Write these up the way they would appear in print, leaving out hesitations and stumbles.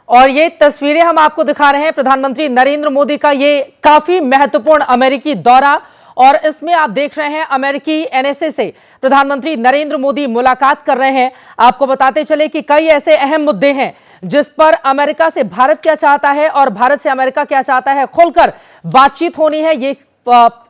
और ये तस्वीरें हम आपको दिखा रहे हैं प्रधानमंत्री नरेंद्र मोदी का ये काफी महत्वपूर्ण अमेरिकी दौरा। और इसमें आप देख रहे हैं अमेरिकी एनएसए से प्रधानमंत्री नरेंद्र मोदी मुलाकात कर रहे हैं। आपको बताते चले कि कई ऐसे अहम मुद्दे हैं जिस पर अमेरिका से भारत क्या चाहता है और भारत से अमेरिका क्या चाहता है, खुलकर बातचीत होनी है। ये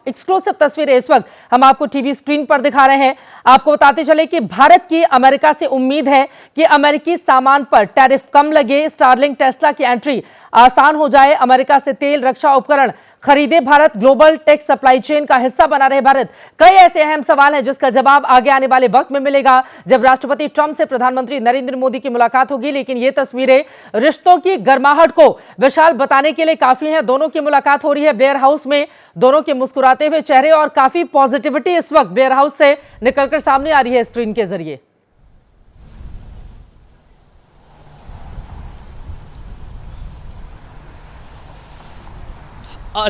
एक्सक्लूसिव तस्वीरें इस वक्त हम आपको टीवी स्क्रीन पर दिखा रहे हैं। आपको बताते चले कि भारत की अमेरिका से उम्मीद है कि अमेरिकी सामान पर टैरिफ कम लगे, स्टारलिंक टेस्ला की एंट्री आसान हो जाए, अमेरिका से तेल रक्षा उपकरण खरीदे Bharat, global tech supply chain का हिस्सा बना रहे भारत। कई ऐसे अहम सवाल हैं जिसका जवाब आगे आने वाले वक्त में मिलेगा जब राष्ट्रपति ट्रंप से प्रधानमंत्री नरेंद्र मोदी की मुलाकात होगी। लेकिन ये तस्वीरें रिश्तों की गर्माहट को विशाल बताने के लिए काफी हैं। दोनों की मुलाकात हो रही है ब्लेयर हाउस में, दोनों के मुस्कुराते हुए चेहरे और काफी पॉजिटिविटी इस वक्त ब्लेयर हाउस से निकलकर सामने आ रही है स्क्रीन के जरिए।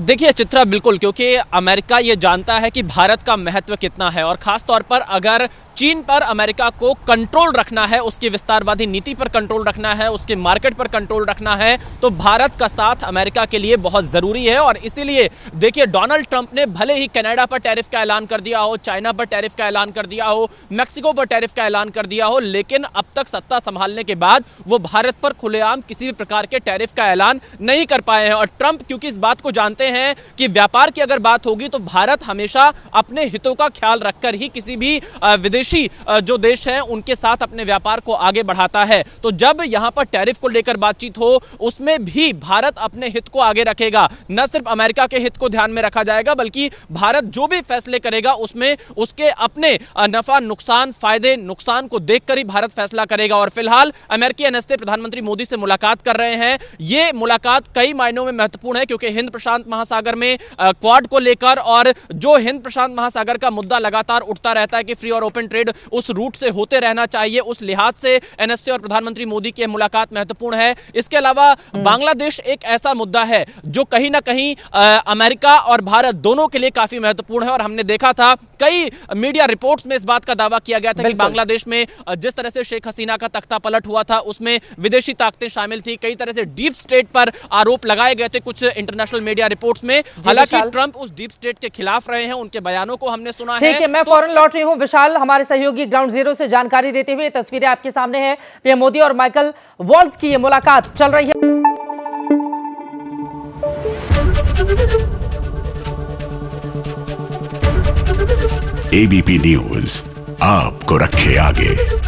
देखिए चित्रा, बिल्कुल, क्योंकि अमेरिका ये जानता है कि भारत का महत्व कितना है और खास तौर पर अगर चीन पर अमेरिका को कंट्रोल रखना है, उसकी विस्तारवादी नीति पर कंट्रोल रखना है, उसके मार्केट पर कंट्रोल रखना है, तो भारत का साथ अमेरिका के लिए बहुत जरूरी है। और इसीलिए देखिए, डोनाल्ड ट्रंप ने भले ही कनाडा पर टैरिफ का ऐलान कर दिया हो, चाइना पर टैरिफ का ऐलान कर दिया हो, मैक्सिको पर टैरिफ का ऐलान कर दिया हो, लेकिन अब तक सत्ता संभालने के बाद वो भारत पर खुलेआम किसी भी प्रकार के टैरिफ का ऐलान नहीं कर पाए हैं। और ट्रंप क्योंकि इस बात को जानते हैं कि व्यापार की अगर बात होगी तो भारत हमेशा अपने हितों का ख्याल रखकर ही किसी भी विदेशी जो देश हैं उनके साथ अपने व्यापार को आगे बढ़ाता है। तो जब यहां पर टैरिफ को लेकर बातचीत हो, उसमें भी भारत अपने हित को आगे रखेगा। न सिर्फ अमेरिका के हित को ध्यान में रखा जाएगा, बल्कि भारत जो भी फैसले करेगा उसमें उसके अपने नफा नुकसान, फायदे नुकसान को देखकर ही भारत फैसला करेगा। और फिलहाल अमेरिकी एनएसए प्रधानमंत्री मोदी से मुलाकात कर रहे हैं। यह मुलाकात कई मायनों में महत्वपूर्ण है, क्योंकि हिंद प्रशांत महासागर में क्वाड को लेकर और जो हिंद प्रशांत महासागर का मुद्दा लगातार उठता रहता है कि फ्री और ओपन ट्रेड उस रूट से होते रहना चाहिए, उस लिहाज से एनएसए और प्रधानमंत्री मोदी की मुलाकात महत्वपूर्ण है। इसके अलावा बांग्लादेश एक ऐसा मुद्दा है जो कहीं ना कहीं अमेरिका और भारत दोनों के लिए काफी महत्वपूर्ण है। और हमने देखा था कई मीडिया रिपोर्ट्स में इस बात का दावा किया गया था कि बांग्लादेश में जिस तरह से शेख हसीना का तख्ता पलट हुआ था उसमें विदेशी ताकतें शामिल थी, कई तरह से डीप स्टेट पर आरोप लगाए गए थे कुछ इंटरनेशनल मीडिया रिपोर्ट्स में। हालांकि ट्रंप उस डीप स्टेट के खिलाफ रहे हैं, उनके बयानों को हमने सुना है। ठीक है, मैं फौरन लौट रही हूं। विशाल हमारे सहयोगी ग्राउंड जीरो से जानकारी देते हुए, तस्वीरें आपके सामने हैं। पीएम मोदी और माइकल वॉल्ट्ज की ये मुलाकात चल रही है। एबीपी न्यूज आपको रखे आगे।